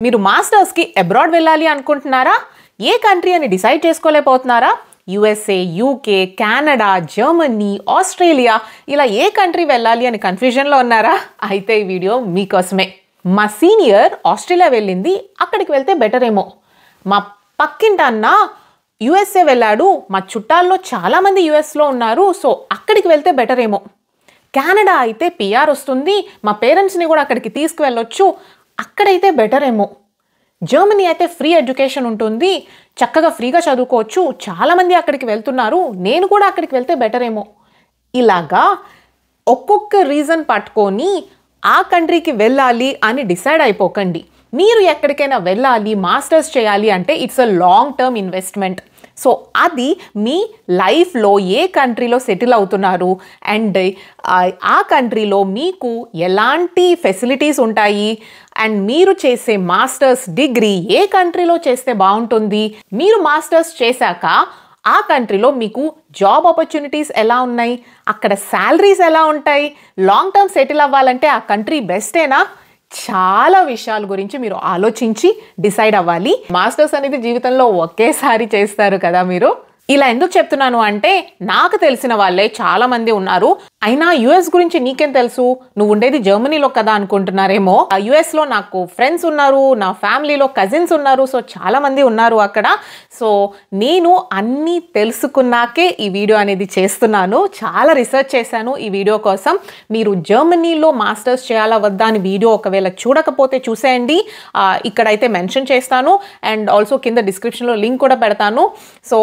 మీరు మాస్టర్స్కి అబ్రాడ్ వెళ్ళాలి అనుకుంటున్నారా? ఏ కంట్రీ అని డిసైడ్ చేసుకోలేకపోతున్నారా? USA, UK, Canada, Germany, Australia ఇలా ఏ కంట్రీ వెళ్ళాలి అని కన్ఫ్యూజన్లో ఉన్నారా? అయితే ఈ వీడియో మీకోసమే. మా సీనియర్ ఆస్ట్రేలియా వెళ్ళింది, అక్కడికి వెళ్తే బెటర్ ఏమో. మా పక్కింటి అన్న యుఎస్ఏ వెళ్ళాడు, మా చుట్టాల్లో చాలామంది యుఎస్లో ఉన్నారు, సో అక్కడికి వెళ్తే బెటర్ ఏమో. కెనడా అయితే పిఆర్ వస్తుంది, మా పేరెంట్స్ని కూడా అక్కడికి తీసుకువెళ్ళొచ్చు, అక్కడైతే బెటర్ ఏమో. జర్మనీ అయితే ఫ్రీ ఎడ్యుకేషన్ ఉంటుంది, చక్కగా ఫ్రీగా చదువుకోవచ్చు, చాలామంది అక్కడికి వెళ్తున్నారు, నేను కూడా అక్కడికి వెళ్తే బెటర్ ఏమో. ఇలాగా ఒక్కొక్క రీజన్ పట్టుకొని ఆ కంట్రీకి వెళ్ళాలి అని డిసైడ్ అయిపోకండి. మీరు ఎక్కడికైనా వెళ్ళాలి, మాస్టర్స్ చేయాలి అంటే it's a long term investment. So అది మీ లైఫ్లో ఏ కంట్రీలో సెటిల్ అవుతున్నారు అండ్ ఆ కంట్రీలో మీకు ఎలాంటి ఫెసిలిటీస్ ఉంటాయి అండ్ మీరు చేసే మాస్టర్స్ డిగ్రీ ఏ కంట్రీలో చేస్తే బాగుంటుంది, మీరు మాస్టర్స్ చేశాక ఆ కంట్రీలో మీకు జాబ్ ఆపర్చునిటీస్ ఎలా ఉన్నాయి, అక్కడ శాలరీస్ ఎలా ఉంటాయి, లాంగ్ టర్మ్ సెటిల్ అవ్వాలంటే ఆ కంట్రీ బెస్టేనా, చాలా విషయాల గురించి మీరు ఆలోచించి డిసైడ్ అవ్వాలి. మాస్టర్స్ అనేది జీవితంలో ఒకేసారి చేస్తారు కదా మీరు. ఇలా ఎందుకు చెప్తున్నాను అంటే నాకు తెలిసిన వాళ్ళే చాలా మంది ఉన్నారు. అయినా యుఎస్ గురించి నీకేం తెలుసు, నువ్వు ఉండేది జర్మనీలో కదా అనుకుంటున్నారేమో. యుఎస్లో నాకు ఫ్రెండ్స్ ఉన్నారు, నా ఫ్యామిలీలో కజిన్స్ ఉన్నారు, సో చాలా మంది ఉన్నారు అక్కడ. సో నేను అన్నీ తెలుసుకున్నాకే ఈ వీడియో అనేది చేస్తున్నాను. చాలా రీసెర్చ్ చేశాను ఈ వీడియో కోసం. మీరు జర్మనీలో మాస్టర్స్ చేయాలా వద్దా అని వీడియో ఒకవేళ చూడకపోతే చూసేయండి, ఇక్కడైతే మెన్షన్ చేస్తాను అండ్ ఆల్సో కింద డిస్క్రిప్షన్లో లింక్ కూడా పెడతాను. సో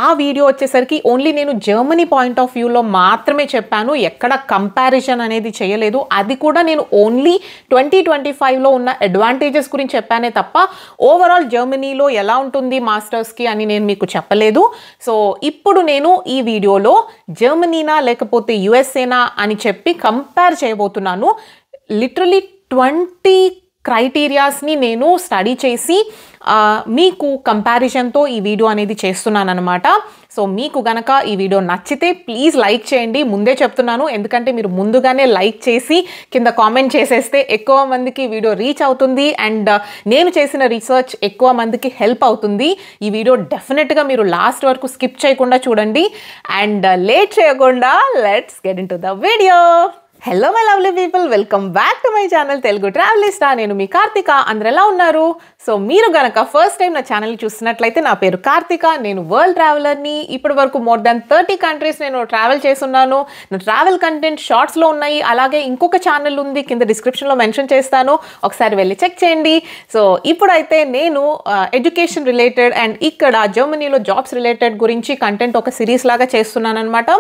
ఆ వీడియో వచ్చేసరికి ఓన్లీ నేను జర్మనీ పాయింట్ ఆఫ్ వ్యూలో మాత్రమే చెప్పాను, ఎక్కడ కంపారిజన్ అనేది చేయలేదు. అది కూడా నేను ఓన్లీ 2025లో ఉన్న అడ్వాంటేజెస్ గురించి చెప్పానే తప్ప ఓవరాల్ జర్మనీలో ఎలా ఉంటుంది మాస్టర్స్కి అని నేను మీకు చెప్పలేదు. సో ఇప్పుడు నేను ఈ వీడియోలో జర్మనీనా లేకపోతే యుఎస్ఏనా అని చెప్పి కంపేర్ చేయబోతున్నాను. లిటరలీ 20 క్రైటీరియాస్ని నేను స్టడీ చేసి మీకు కంపారిజన్తో ఈ వీడియో అనేది చేస్తున్నాను అనమాట. సో మీకు గనక ఈ వీడియో నచ్చితే ప్లీజ్ లైక్ చేయండి. ముందే చెప్తున్నాను, ఎందుకంటే మీరు ముందుగానే లైక్ చేసి కింద కామెంట్ చేసేస్తే ఎక్కువ మందికి వీడియో రీచ్ అవుతుంది అండ్ నేను చేసిన రీసెర్చ్ ఎక్కువ మందికి హెల్ప్ అవుతుంది. ఈ వీడియో డెఫినెట్గా మీరు లాస్ట్ వరకు స్కిప్ చేయకుండా చూడండి అండ్ లేట్ చేయకుండా let's get into the video. Hello my lovely people, welcome back to my channel Telugu Travelista. నేను మీ కార్తిక. అందరు ఎలా ఉన్నారు? సో మీరు గనక ఫస్ట్ టైం నా ఛానల్ చూస్తున్నట్లయితే నా పేరు కార్తిక, నేను వరల్డ్ ట్రావెలర్ని. ఇప్పటి వరకు మోర్ దాన్ 30 కంట్రీస్ నేను ట్రావెల్ చేస్తున్నాను. నా ట్రావెల్ కంటెంట్ షార్ట్స్లో ఉన్నాయి, అలాగే ఇంకొక ఛానల్ ఉంది, కింద డిస్క్రిప్షన్లో మెన్షన్ చేస్తాను, ఒకసారి వెళ్ళి చెక్ చేయండి. సో ఇప్పుడైతే నేను ఎడ్యుకేషన్ రిలేటెడ్ అండ్ ఇక్కడ జర్మనీలో జాబ్స్ రిలేటెడ్ గురించి కంటెంట్ ఒక సిరీస్ లాగా చేస్తున్నాను అనమాట.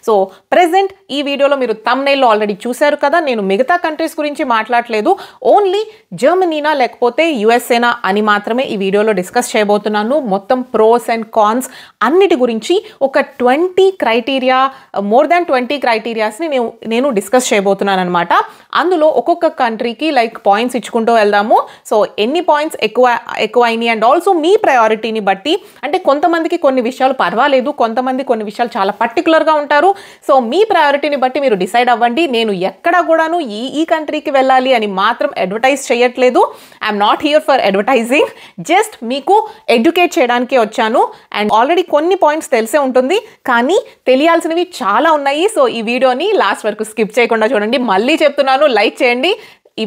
సో ప్రెజెంట్ ఈ వీడియోలో మీరు థంబ్నెయిల్లో ఆల్రెడీ చూశారు కదా, నేను మిగతా కంట్రీస్ గురించి మాట్లాడలేదు, ఓన్లీ జర్మనీనా లేకపోతే యుఎస్ఏనా అని మాత్రమే ఈ వీడియోలో డిస్కస్ చేయబోతున్నాను. మొత్తం ప్రోస్ అండ్ కాన్స్ అన్నిటి గురించి ఒక 20 క్రైటీరియా, మోర్ దాన్ 20 క్రైటీరియాస్ని నేను డిస్కస్ చేయబోతున్నాను అనమాట. అందులో ఒక్కొక్క కంట్రీకి లైక్ పాయింట్స్ ఇచ్చుకుంటూ వెళ్దాము. సో ఎన్ని పాయింట్స్ ఎక్కువ అయినాయి అండ్ ఆల్సో మీ ప్రయారిటీని బట్టి, అంటే కొంతమందికి కొన్ని విషయాలు పర్వాలేదు, కొంతమంది కొన్ని విషయాలు చాలా పర్టికులర్గా ఉంటారు. సో మీ ప్రయారిటీని బట్టి మీరు డిసైడ్ అవ్వండి. నేను ఎక్కడ కూడాను ఈ కంట్రీకి వెళ్ళాలి అని మాత్రం అడ్వర్టైజ్ చేయట్లేదు. I'm not here for advertising, just మీకు ఎడ్యుకేట్ చేయడానికి వచ్చాను. అండ్ ఆల్రెడీ కొన్ని పాయింట్స్ తెలిసే ఉంటుంది, కానీ తెలియాల్సినవి చాలా ఉన్నాయి. సో ఈ వీడియోని లాస్ట్ వరకు స్కిప్ చేయకుండా చూడండి. మళ్ళీ చెప్తున్నాను, లైక్ చేయండి.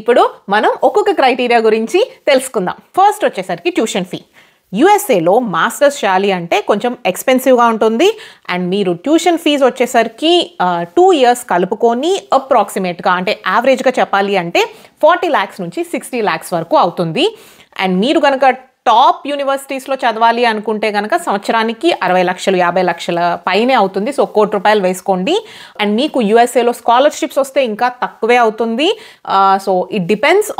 ఇప్పుడు మనం ఒక్కొక్క క్రైటీరియా గురించి తెలుసుకుందాం. ఫస్ట్ వచ్చేసరికి ట్యూషన్ ఫీ. యుఎస్ఏలో మాస్టర్స్ చేయాలి అంటే కొంచెం ఎక్స్పెన్సివ్గా ఉంటుంది అండ్ మీరు ట్యూషన్ ఫీజు వచ్చేసరికి 2 years కలుపుకొని అప్రాక్సిమేట్గా, అంటే యావరేజ్గా చెప్పాలి అంటే 40 lakhs నుంచి 60 lakhs వరకు అవుతుంది. అండ్ మీరు కనుక టాప్ యూనివర్సిటీస్లో చదవాలి అనుకుంటే కనుక సంవత్సరానికి 60 లక్షలు 50 లక్షల పైనే అవుతుంది. సో 1 కోటి రూపాయలు వేసుకోండి. అండ్ మీకు యుఎస్ఏలో స్కాలర్షిప్స్ వస్తే ఇంకా తక్కువే అవుతుంది. So it depends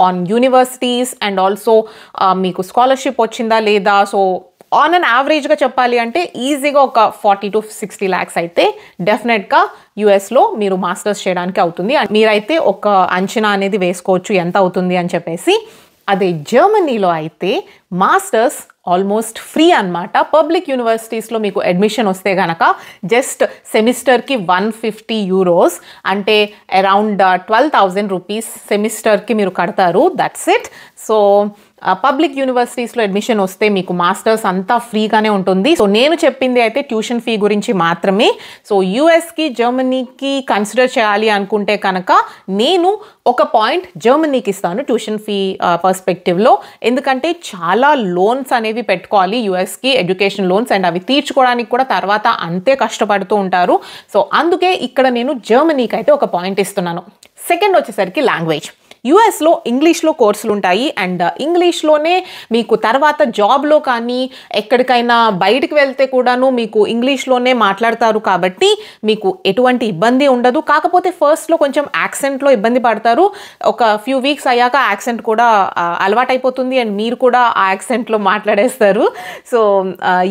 on universities and also మీకు స్కాలర్షిప్ వచ్చిందా లేదా. సో ఆన్ అన్ యావరేజ్గా చెప్పాలి అంటే ఈజీగా ఒక 40 to 60 lakhs అయితే డెఫినెట్గా యుఎస్లో మీరు మాస్టర్స్ చేయడానికి అవుతుంది. మీరైతే ఒక అంచనా అనేది వేసుకోవచ్చు ఎంత అవుతుంది అని చెప్పేసి. అదే జర్మనీలో అయితే మాస్టర్స్ ఆల్మోస్ట్ ఫ్రీ అనమాట. పబ్లిక్ యూనివర్సిటీస్లో మీకు అడ్మిషన్ వస్తే కనుక జస్ట్ సెమిస్టర్కి €150 అంటే అరౌండ్ 12,000 రూపీస్ సెమిస్టర్కి మీరు కడతారు. That's it. సో పబ్లిక్ యూనివర్సిటీస్లో అడ్మిషన్ వస్తే మీకు మాస్టర్స్ అంతా ఫ్రీగానే ఉంటుంది. సో నేను చెప్పింది అయితే ట్యూషన్ ఫీ గురించి మాత్రమే. సో యూఎస్కి జర్మనీకి కన్సిడర్ చేయాలి అనుకుంటే కనుక నేను ఒక పాయింట్ జర్మనీకి ఇస్తాను ట్యూషన్ ఫీ పర్స్పెక్టివ్లో. ఎందుకంటే చాలా లోన్స్ అనేవి పెట్టుకోవాలి యూఎస్కి, ఎడ్యుకేషన్ లోన్స్, అండ్ అవి తీర్చుకోవడానికి కూడా తర్వాత అంతే కష్టపడుతూ ఉంటారు. సో అందుకే ఇక్కడ నేను జర్మనీకి అయితే ఒక పాయింట్ ఇస్తున్నాను. సెకండ్ వచ్చేసరికి లాంగ్వేజ్. యూఎస్లో ఇంగ్లీష్లో కోర్సులు ఉంటాయి అండ్ ఇంగ్లీష్లోనే మీకు తర్వాత జాబ్లో కానీ ఎక్కడికైనా బయటికి వెళ్తే కూడాను మీకు ఇంగ్లీష్లోనే మాట్లాడతారు కాబట్టి మీకు ఎటువంటి ఇబ్బంది ఉండదు. కాకపోతే ఫస్ట్లో కొంచెం యాక్సెంట్లో ఇబ్బంది పడతారు. ఒక ఫ్యూ వీక్స్ అయ్యాక యాక్సెంట్ కూడా అలవాటైపోతుంది అండ్ మీరు కూడా ఆ యాక్సెంట్లో మాట్లాడేస్తారు. సో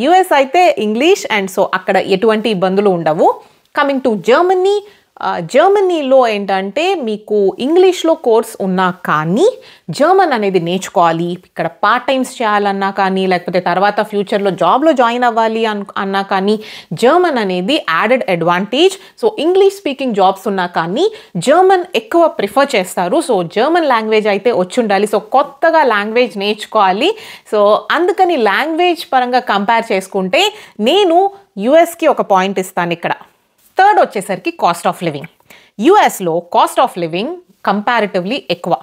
యూఎస్ అయితే ఇంగ్లీష్ అండ్ సో అక్కడ ఎటువంటి ఇబ్బందులు ఉండవు. కమింగ్ టు జర్మనీ, జర్మనీలో ఏంటంటే మీకు ఇంగ్లీష్లో కోర్స్ ఉన్నా కానీ జర్మన్ అనేది నేర్చుకోవాలి. ఇక్కడ పార్ట్ టైమ్స్ చేయాలన్నా కానీ లేకపోతే తర్వాత ఫ్యూచర్లో జాబ్లో జాయిన్ అవ్వాలి అన్నా కానీ జర్మన్ అనేది added advantage. So English speaking jobs ఉన్నా కానీ జర్మన్ ఎక్కువ ప్రిఫర్ చేస్తారు. సో జర్మన్ లాంగ్వేజ్ అయితే వచ్చి ఉండాలి. సో కొత్తగా లాంగ్వేజ్ నేర్చుకోవాలి. సో అందుకని లాంగ్వేజ్ పరంగా కంపేర్ చేసుకుంటే నేను యూఎస్కి ఒక పాయింట్ ఇస్తాను ఇక్కడ. థర్డ్ వచ్చేసరికి కాస్ట్ ఆఫ్ లివింగ్. యూఎస్లో కాస్ట్ ఆఫ్ లివింగ్ కంపారిటివ్లీ ఎక్కువ.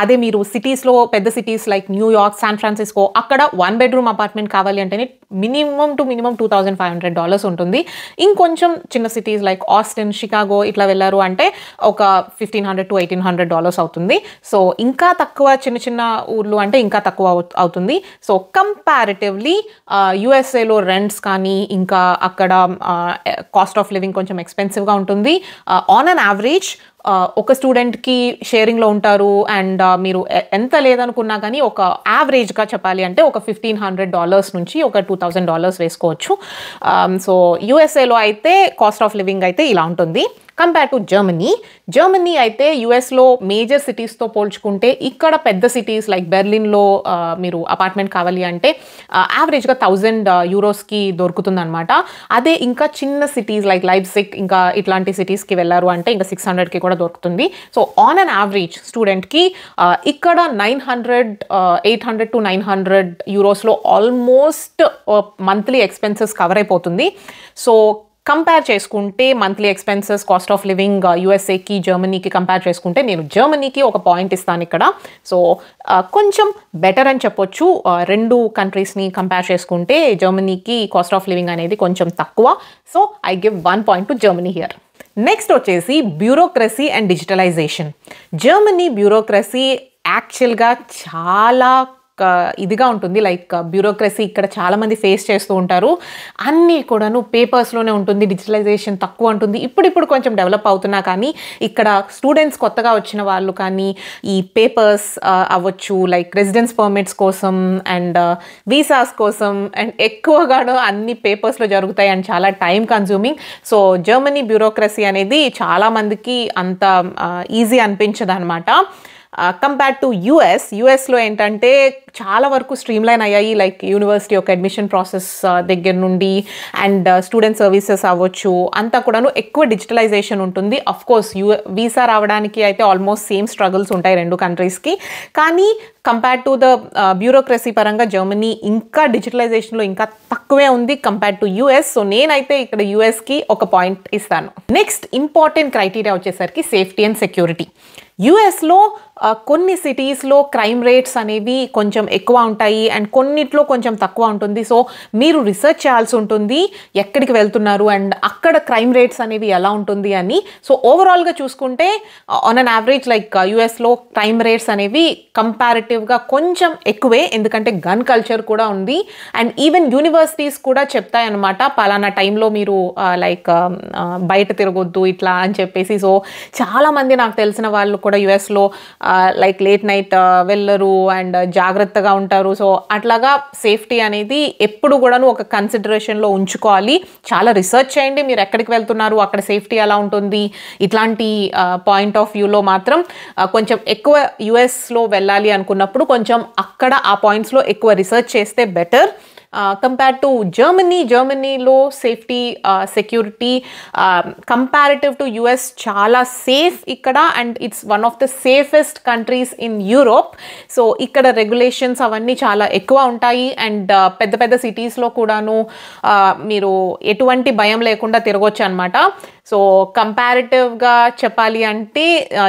అదే మీరు సిటీస్లో పెద్ద cities like New York, San Francisco అక్కడ 1 bedroom అపార్ట్మెంట్ కావాలి అంటేనే మినిమం $2,500 ఉంటుంది. ఇంకొంచెం చిన్న సిటీస్ లైక్ ఆస్టిన్, షికాగో ఇట్లా వెళ్ళారు అంటే ఒక $1,500 to $1,800 అవుతుంది. సో ఇంకా తక్కువ చిన్న చిన్న ఊర్లు అంటే ఇంకా తక్కువ అవుతుంది. సో కంపారిటివ్లీ యూఎస్ఏలో రెంట్స్ కానీ ఇంకా అక్కడ కాస్ట్ ఆఫ్ లివింగ్ కొంచెం ఎక్స్పెన్సివ్గా ఉంటుంది. ఆన్ అన్ యావరేజ్ ఒక స్టూడెంట్కి షేరింగ్లో ఉంటారు అండ్ మీరు ఎంత లేదనుకున్నా కానీ ఒక యావరేజ్గా చెప్పాలి అంటే ఒక $1,500 నుంచి ఒక $2,000 వేసుకోవచ్చు. సో యూఎస్ఏలో అయితే కాస్ట్ ఆఫ్ లివింగ్ అయితే ఇలా ఉంటుంది. కంపేర్ టు జర్మనీ అయితే యూఎస్లో మేజర్ సిటీస్తో పోల్చుకుంటే ఇక్కడ పెద్ద సిటీస్ లైక్ బెర్లిన్లో మీరు అపార్ట్మెంట్ కావాలి అంటే యావరేజ్గా €1,000కి దొరుకుతుంది అనమాట. అదే ఇంకా చిన్న సిటీస్ లైక్ లైప్జిగ్ ఇంకా ఇట్లాంటి సిటీస్కి వెళ్ళారు అంటే ఇంకా $600కి కూడా దొరుకుతుంది. సో ఆన్ అన్ యావరేజ్ స్టూడెంట్కి ఇక్కడ $800 to €900 almost monthly expenses cover అయిపోతుంది. సో కంపేర్ చేసుకుంటే monthly expenses, cost of living యూఎస్ఏకి జర్మనీకి కంపేర్ చేసుకుంటే నేను జర్మనీకి ఒక పాయింట్ ఇస్తాను ఇక్కడ. సో కొంచెం బెటర్ అని చెప్పొచ్చు. రెండు కంట్రీస్ని కంపేర్ చేసుకుంటే జర్మనీకి కాస్ట్ ఆఫ్ లివింగ్ అనేది కొంచెం తక్కువ. So I give 1 point to Germany here. Next వచ్చేసి bureaucracy and digitalization. Germany bureaucracy యాక్చువల్గా చాలా ఇదిగా ఉంటుంది. లైక్ బ్యూరోక్రసీ ఇక్కడ చాలామంది ఫేస్ చేస్తూ ఉంటారు. అన్నీ కూడాను పేపర్స్లోనే ఉంటుంది. డిజిటలైజేషన్ తక్కువ ఉంటుంది. ఇప్పుడు కొంచెం డెవలప్ అవుతున్నా కానీ ఇక్కడ స్టూడెంట్స్ కొత్తగా వచ్చిన వాళ్ళు కానీ ఈ పేపర్స్ అవ్వచ్చు లైక్ రెసిడెన్స్ పర్మిట్స్ కోసం అండ్ వీసాస్ కోసం అండ్ ఎక్కువగాను అన్ని పేపర్స్లో జరుగుతాయి అండ్ చాలా time consuming. So Germany bureaucracy అనేది చాలామందికి అంత ఈజీ అనిపించదు అనమాట. కంపేర్ టు యూఎస్లో ఏంటంటే చాలా వరకు స్ట్రీమ్లైన్ అయ్యాయి. లైక్ యూనివర్సిటీ యొక్క అడ్మిషన్ ప్రాసెస్ దగ్గర నుండి అండ్ స్టూడెంట్ సర్వీసెస్ అవ్వచ్చు అంతా కూడాను ఎక్కువ డిజిటలైజేషన్ ఉంటుంది. అఫ్ కోర్స్ వీసా రావడానికి అయితే ఆల్మోస్ట్ సేమ్ స్ట్రగుల్స్ ఉంటాయి రెండు కంట్రీస్కి. కానీ కంపేర్ టు ద బ్యూరోక్రసీ పరంగా జర్మనీ ఇంకా డిజిటలైజేషన్లో ఇంకా తక్కువే ఉంది కంపేర్ టు యూఎస్. సో నేనైతే ఇక్కడ యూఎస్కి ఒక పాయింట్ ఇస్తాను. నెక్స్ట్ ఇంపార్టెంట్ క్రైటీరియా వచ్చేసరికి సేఫ్టీ అండ్ సెక్యూరిటీ. యూఎస్లో కొన్ని సిటీస్లో క్రైమ్ రేట్స్ అనేవి కొంచెం ఎక్కువ ఉంటాయి అండ్ కొన్నిట్లో కొంచెం తక్కువ ఉంటుంది. సో మీరు రీసెర్చ్ చేయాల్సి ఉంటుంది ఎక్కడికి వెళ్తున్నారు అండ్ అక్కడ క్రైమ్ రేట్స్ అనేవి ఎలా ఉంటుంది అని. సో ఓవరాల్గా చూసుకుంటే ఆన్ అన్ యావరేజ్ లైక్ యూఎస్లో క్రైమ్ రేట్స్ అనేవి కంపారిటివ్గా కొంచెం ఎక్కువే, ఎందుకంటే గన్ కల్చర్ కూడా ఉంది అండ్ ఈవెన్ యూనివర్సిటీస్ కూడా చెప్తాయన్నమాట పలానా టైంలో మీరు లైక్ బయట తిరగొద్దు ఇట్లా అని చెప్పేసి. సో చాలామంది నాకు తెలిసిన వాళ్ళు కూడా యుఎస్లో లైక్ లేట్ నైట్ వెళ్ళరు అండ్ జాగ్రత్తగా ఉంటారు. సో అట్లాగా సేఫ్టీ అనేది ఎప్పుడు కూడాను ఒక కన్సిడరేషన్లో ఉంచుకోవాలి. చాలా రీసెర్చ్ చేయండి, మీరు ఎక్కడికి వెళ్తున్నారు, అక్కడ సేఫ్టీ ఎలా ఉంటుంది, ఇట్లాంటి పాయింట్ ఆఫ్ వ్యూలో మాత్రం కొంచెం ఎక్కువ యుఎస్లో వెళ్ళాలి అనుకున్నప్పుడు కొంచెం అక్కడ ఆ పాయింట్స్లో ఎక్కువ రీసెర్చ్ చేస్తే బెటర్. కంపేర్ టు జర్మనీలో safety security comparative to US చాలా సేఫ్ ఇక్కడ, and it's one of the safest countries in Europe. So ఇక్కడ రెగ్యులేషన్స్ అవన్నీ చాలా ఎక్కువ ఉంటాయి, అండ్ పెద్ద పెద్ద సిటీస్లో కూడాను మీరు ఎటువంటి భయం లేకుండా తిరగొచ్చు అనమాట. సో కంపారిటివ్గా చెప్పాలి అంటే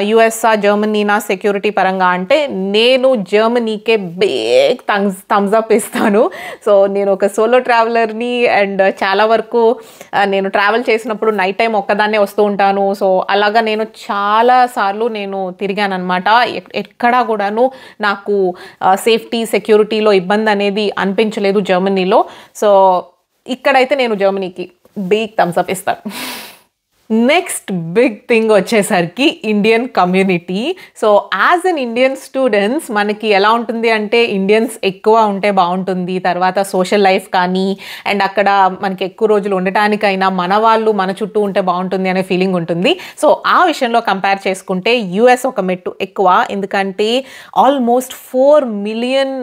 యుఎస్ఆ జర్మనీనా సెక్యూరిటీ పరంగా అంటే నేను జర్మనీకే బిగ్ థమ్స్ అప్ ఇస్తాను. సో నేను ఒక సోలో ట్రావెలర్ని, అండ్ చాలా వరకు నేను ట్రావెల్ చేసినప్పుడు నైట్ టైం ఒక్కదాన్నే వస్తూ ఉంటాను. సో అలాగా నేను చాలాసార్లు నేను తిరిగాను అనమాట. ఎక్కడా కూడాను నాకు సేఫ్టీ సెక్యూరిటీలో ఇబ్బంది అనేది అనిపించలేదు జర్మనీలో. సో ఇక్కడైతే నేను జర్మనీకి బిగ్ థమ్స్ అప్ ఇస్తాను. నెక్స్ట్ బిగ్ థింగ్ వచ్చేసరికి Indian community. So as an Indian students మనకి ఎలా ఉంటుంది అంటే ఇండియన్స్ ఎక్కువ ఉంటే బాగుంటుంది, తర్వాత సోషల్ లైఫ్ కానీ అండ్ అక్కడ మనకి ఎక్కువ రోజులు ఉండటానికైనా మన వాళ్ళు మన చుట్టూ ఉంటే బాగుంటుంది అనే ఫీలింగ్ ఉంటుంది. సో ఆ విషయంలో కంపేర్ చేసుకుంటే యుఎస్ ఒక మెట్టు ఎక్కువ, ఎందుకంటే ఆల్మోస్ట్ 4 మిలియన్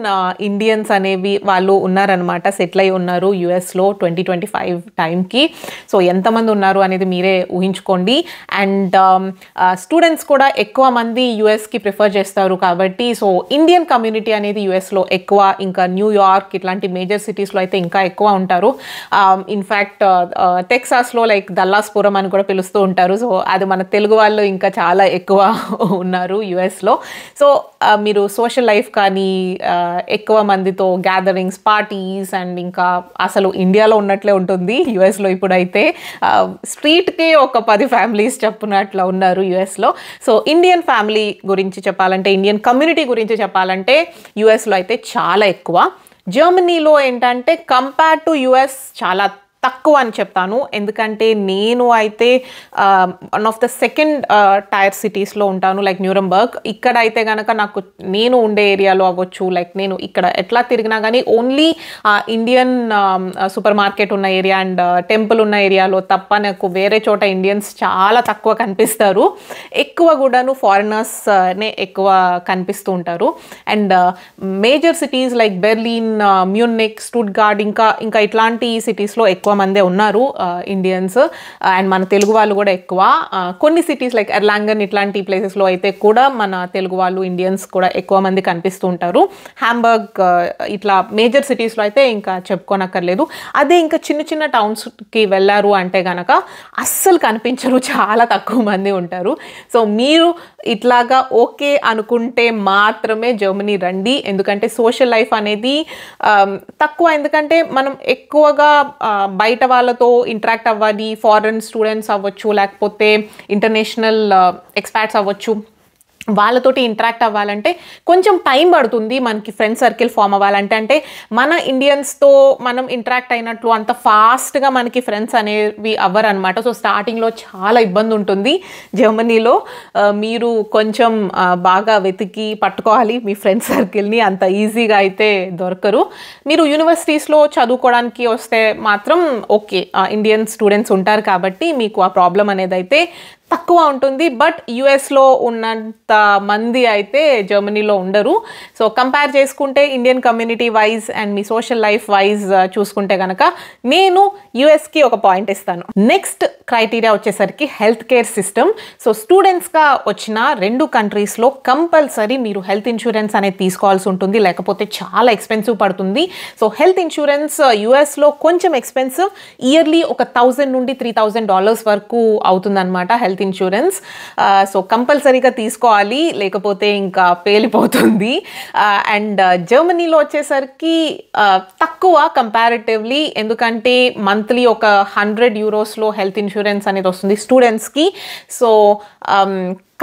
ఇండియన్స్ అనేవి వాళ్ళు ఉన్నారనమాట, సెటిల్ అయి ఉన్నారు యుఎస్లో 2025 టైంకి. సో ఎంతమంది ఉన్నారు అనేది మీరే ఊహించుకోండి. అండ్ స్టూడెంట్స్ కూడా ఎక్కువ మంది యుఎస్కి ప్రిఫర్ చేస్తారు కాబట్టి సో ఇండియన్ కమ్యూనిటీ అనేది యుఎస్లో ఎక్కువ. ఇంకా న్యూయార్క్ ఇట్లాంటి మేజర్ సిటీస్లో అయితే ఇంకా ఎక్కువ ఉంటారు. ఇన్ఫ్యాక్ట్ టెక్సాస్లో లైక్ దల్లాస్పురం అని కూడా పిలుస్తూ ఉంటారు. సో అది మన తెలుగు వాళ్ళు ఇంకా చాలా ఎక్కువ ఉన్నారు యుఎస్లో. సో మీరు సోషల్ లైఫ్ కానీ ఎక్కువ మందితో గ్యాదరింగ్స్, పార్టీస్, అండ్ ఇంకా అసలు ఇండియాలో ఉన్నట్లే ఉంటుంది యుఎస్లో. ఇప్పుడైతే స్ట్రీట్కి ఒక 10 ఫ్యామిలీస్ చెప్పునట్లా ఉన్నారు యుఎస్లో. సో ఇండియన్ ఫ్యామిలీ గురించి చెప్పాలంటే, ఇండియన్ కమ్యూనిటీ గురించి చెప్పాలంటే యుఎస్లో అయితే చాలా ఎక్కువ. జర్మనీలో ఏంటంటే కంపేర్ టు యుఎస్ చాలా తక్కువ అని చెప్తాను, ఎందుకంటే నేను అయితే one of the second tyre సిటీస్లో ఉంటాను లైక్ న్యూరంబర్గ్. ఇక్కడ అయితే కనుక నాకు నేను ఉండే ఏరియాలో అవ్వచ్చు, లైక్ నేను ఇక్కడ ఎట్లా తిరిగినా కానీ ఓన్లీ ఇండియన్ సూపర్ మార్కెట్ ఉన్న ఏరియా అండ్ టెంపుల్ ఉన్న ఏరియాలో తప్ప నాకు వేరే చోట ఇండియన్స్ చాలా తక్కువ కనిపిస్తారు. ఎక్కువ కూడాను ఫారినర్స్నే ఎక్కువ కనిపిస్తూ ఉంటారు. And major cities like Berlin, Munich, Stuttgart ఇంకా ఇట్లాంటి సిటీస్లో ఎక్కువ మందే ఉన్నారు ఇండియన్స్, అండ్ మన తెలుగు వాళ్ళు కూడా ఎక్కువ. కొన్ని సిటీస్ లైక్ ఎర్లాంగన్ ఇట్లాంటి ప్లేసెస్లో అయితే కూడా మన తెలుగు వాళ్ళు ఇండియన్స్ కూడా ఎక్కువ మంది కనిపిస్తూ ఉంటారు. హ్యాంబర్గ్ ఇట్లా మేజర్ సిటీస్లో అయితే ఇంకా చెప్పుకోనక్కర్లేదు. అదే ఇంకా చిన్న చిన్న టౌన్స్కి వెళ్ళారు అంటే కనుక అస్సలు కనిపించరు, చాలా తక్కువ మంది ఉంటారు. సో మీరు ఇట్లాగా ఓకే అనుకుంటే మాత్రమే జర్మనీ రండి, ఎందుకంటే సోషల్ లైఫ్ అనేది తక్కువ, ఎందుకంటే మనం ఎక్కువగా బయట వాళ్ళతో ఇంటరాక్ట్ అవ్వాలి. ఫారెన్ స్టూడెంట్స్ అవ్వచ్చు, లేకపోతే ఇంటర్నేషనల్ ఎక్స్పర్ట్స్ అవ్వచ్చు, వాళ్ళతోటి ఇంటరాక్ట్ అవ్వాలంటే కొంచెం టైం పడుతుంది మనకి ఫ్రెండ్ సర్కిల్ ఫామ్ అవ్వాలంటే. అంటే మన ఇండియన్స్తో మనం ఇంటరాక్ట్ అయినట్లు అంత ఫాస్ట్గా మనకి ఫ్రెండ్స్ అనేవి అవ్వరు అనమాట. సో స్టార్టింగ్లో చాలా ఇబ్బంది ఉంటుంది జర్మనీలో. మీరు కొంచెం బాగా వెతికి పట్టుకోవాలి మీ ఫ్రెండ్ సర్కిల్ని, అంత ఈజీగా అయితే దొరకరు. మీరు యూనివర్సిటీస్లో చదువుకోవడానికి వస్తే మాత్రం ఓకే, ఇండియన్ స్టూడెంట్స్ ఉంటారు కాబట్టి మీకు ఆ ప్రాబ్లం అనేది అయితే తక్కువ ఉంటుంది. బట్ యుఎస్లో ఉన్నంత మంది అయితే జర్మనీలో ఉండరు. సో కంపేర్ చేసుకుంటే Indian community wise and me social life wise చూసుకుంటే కనుక నేను యుఎస్కి ఒక పాయింట్ ఇస్తాను. నెక్స్ట్ క్రైటీరియా వచ్చేసరికి హెల్త్ కేర్ సిస్టమ్. సో స్టూడెంట్స్గా వచ్చిన 2 కంట్రీస్లో కంపల్సరీ మీరు హెల్త్ ఇన్సూరెన్స్ అనేది తీసుకోవాల్సి ఉంటుంది, లేకపోతే చాలా ఎక్స్పెన్సివ్ పడుతుంది. సో హెల్త్ ఇన్సూరెన్స్ యుఎస్లో కొంచెం ఎక్స్పెన్సివ్, ఇయర్లీ ఒక $1,000 నుండి $3,000 వరకు అవుతుందన్నమాట హెల్త్ ఇన్సూరెన్స్. సో కంపల్సరీగా తీసుకోవాలి, లేకపోతే ఇంకా పేలిపోతుంది. అండ్ జర్మనీలో వచ్చేసరికి తక్కువ కంపారిటివ్లీ, ఎందుకంటే మంత్లీ ఒక €100 హెల్త్ ఇన్సూరెన్స్ అనేది వస్తుంది స్టూడెంట్స్కి. సో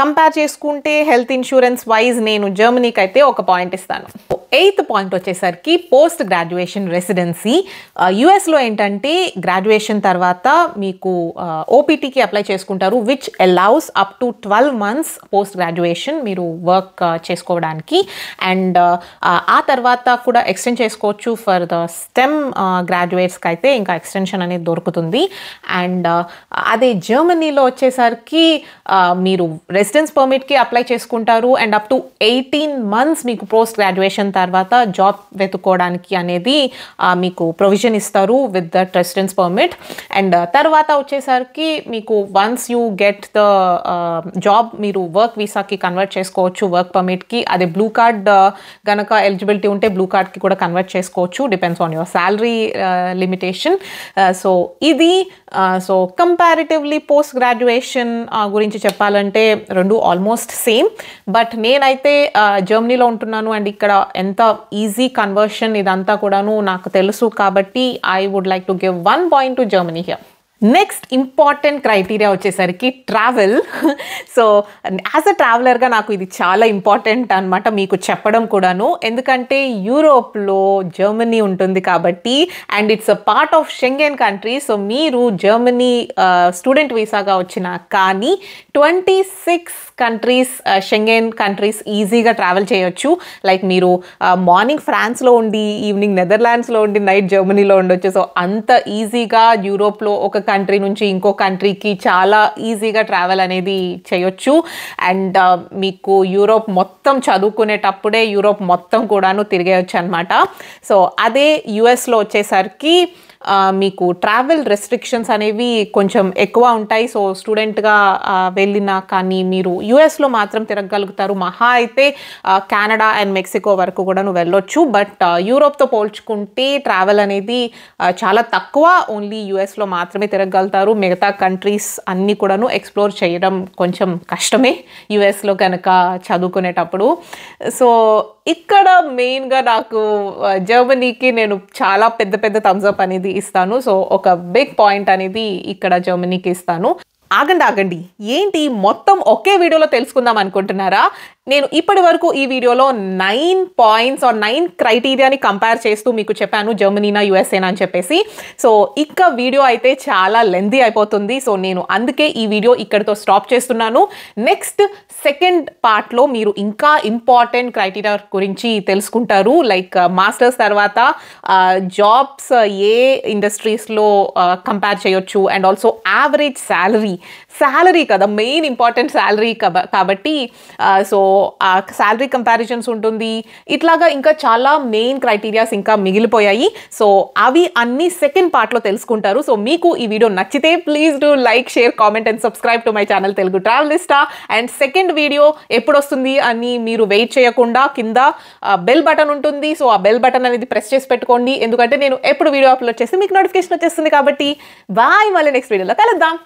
కంపేర్ చేసుకుంటే హెల్త్ ఇన్సూరెన్స్ వైజ్ నేను జర్మనీకి అయితే ఒక పాయింట్ ఇస్తాను. 8th పాయింట్ వచ్చేసరికి పోస్ట్ గ్రాడ్యుయేషన్ రెసిడెన్సీ. యుఎస్లో ఏంటంటే గ్రాడ్యుయేషన్ తర్వాత మీకు ఓపీటీకి అప్లై చేసుకుంటారు, which allows up to 12 months post graduation మీరు వర్క్ చేసుకోవడానికి. అండ్ ఆ తర్వాత కూడా ఎక్స్టెండ్ చేసుకోవచ్చు ఫర్ ద స్టెమ్ గ్రాడ్యుయేట్స్కి అయితే ఇంకా ఎక్స్టెన్షన్ అనేది దొరుకుతుంది. అండ్ అదే జర్మనీలో వచ్చేసరికి మీరు రెసిడెన్స్ పర్మిట్కి అప్లై చేసుకుంటారు అండ్ అప్ టు 18 months మీకు పోస్ట్ గ్రాడ్యుయేషన్ తర్వాత జాబ్ వెతుక్కోవడానికి అనేది మీకు ప్రొవిజన్ ఇస్తారు with that residence permit. And తర్వాత వచ్చేసరికి మీకు once you get the job మీరు వర్క్ వీసాకి కన్వర్ట్ చేసుకోవచ్చు, వర్క్ పర్మిట్కి. అదే బ్లూ కార్డ్ గనక ఎలిజిబిలిటీ ఉంటే బ్లూ కార్డ్కి కూడా కన్వర్ట్ చేసుకోవచ్చు, depends on your salary limitation. So ఇది సో కంపారిటివ్లీ పోస్ట్ గ్రాడ్యుయేషన్ గురించి చెప్పాలంటే రెండు ఆల్మోస్ట్ సేమ్. బట్ నేనైతే జర్మనీలో ఉంటున్నాను అండ్ ఇక్కడ ఎంత ఈజీ కన్వర్షన్ ఇదంతా కూడాను నాకు తెలుసు కాబట్టి I would like to give 1 point to Germany here. Next important criteria వచ్చేసరికి ట్రావెల్. సో యాజ్ అ ట్రావెలర్గా నాకు ఇది చాలా ఇంపార్టెంట్ అనమాట మీకు చెప్పడం కూడాను, ఎందుకంటే యూరోప్లో జర్మనీ ఉంటుంది కాబట్టి and it's a part of Schengen country. So మీరు జర్మనీ స్టూడెంట్ వీసాగా వచ్చినా కానీ 26 కంట్రీస్ షెంగెన్ కంట్రీస్ ఈజీగా ట్రావెల్ చేయొచ్చు. లైక్ మీరు మార్నింగ్ ఫ్రాన్స్లో ఉండి ఈవినింగ్ నెదర్లాండ్స్లో ఉండి నైట్ జర్మనీలో ఉండొచ్చు. సో అంత ఈజీగా యూరోప్లో ఒక కంట్రీ నుంచి ఇంకో కంట్రీకి చాలా ఈజీగా ట్రావెల్ అనేది చేయొచ్చు. అండ్ మీకు యూరోప్ మొత్తం చదువుకునేటప్పుడే యూరోప్ మొత్తం కూడాను తిరిగేయచ్చు అనమాట. సో అదే యుఎస్లో వచ్చేసరికి మీకు ట్రావెల్ రెస్ట్రిక్షన్స్ అనేవి కొంచెం ఎక్కువ ఉంటాయి. సో స్టూడెంట్గా వెళ్ళినా కానీ మీరు యుఎస్లో మాత్రం తిరగలుగుతారు. మహా అయితే కెనడా అండ్ మెక్సికో వరకు కూడా నువ్వు వెళ్ళొచ్చు. బట్ యూరోప్తో పోల్చుకుంటే ట్రావెల్ అనేది చాలా తక్కువ, ఓన్లీ యుఎస్లో మాత్రమే తిరగలుగుతారు. మిగతా కంట్రీస్ అన్నీ కూడాను ఎక్స్ప్లోర్ చేయడం కొంచెం కష్టమే యుఎస్లో కనుక చదువుకునేటప్పుడు. సో ఇక్కడ మెయిన్గా నాకు జర్మనీకి నేను చాలా పెద్ద పెద్ద థమ్స్అప్ అనేది ఇస్తాను. సో ఒక బిగ్ పాయింట్ అనేది ఇక్కడ జర్మనీకి ఇస్తాను. ఆగండి, ఏంటి మొత్తం ఒకే వీడియోలో తెలుసుకుందాం అనుకుంటున్నారా? నేను ఇప్పటి వరకు ఈ వీడియోలో 9 points or 9 క్రైటీరియాని కంపేర్ చేస్తూ మీకు చెప్పాను జర్మనీనా యుఎస్ఏనా అని చెప్పేసి. సో ఇక వీడియో అయితే చాలా లెంతీ అయిపోతుంది. సో నేను అందుకే ఈ వీడియో ఇక్కడితో స్టాప్ చేస్తున్నాను. నెక్స్ట్ సెకండ్ పార్ట్లో మీరు ఇంకా ఇంపార్టెంట్ క్రైటీరియా గురించి తెలుసుకుంటారు. లైక్ మాస్టర్స్ తర్వాత జాబ్స్ ఏ ఇండస్ట్రీస్లో కంపేర్ చేయొచ్చు అండ్ ఆల్సో యావరేజ్ శాలరీ కదా మెయిన్ ఇంపార్టెంట్ శాలరీ కాబట్టి సో ఆ శాలరీ కంపారిజన్స్ ఉంటుంది. ఇట్లాగా ఇంకా చాలా మెయిన్ క్రైటీరియాస్ ఇంకా మిగిలిపోయాయి. సో అవి అన్ని సెకండ్ పార్ట్లో తెలుసుకుంటారు. సో మీకు ఈ వీడియో నచ్చితే please do like, share, comment and subscribe to my channel Telugu Travelista. And second video ఎప్పుడు వస్తుంది అని మీరు వెయిట్ చేయకుండా కింద బెల్ బటన్ ఉంటుంది. సో ఆ బెల్ బటన్ అనేది ప్రెస్ చేసి పెట్టుకోండి, ఎందుకంటే నేను ఎప్పుడు వీడియో అప్లోడ్ చేస్తే మీకు నోటిఫికేషన్ వచ్చేస్తుంది కాబట్టి. బాయ్, మళ్ళీ నెక్స్ట్ వీడియోలో కలుద్దాం.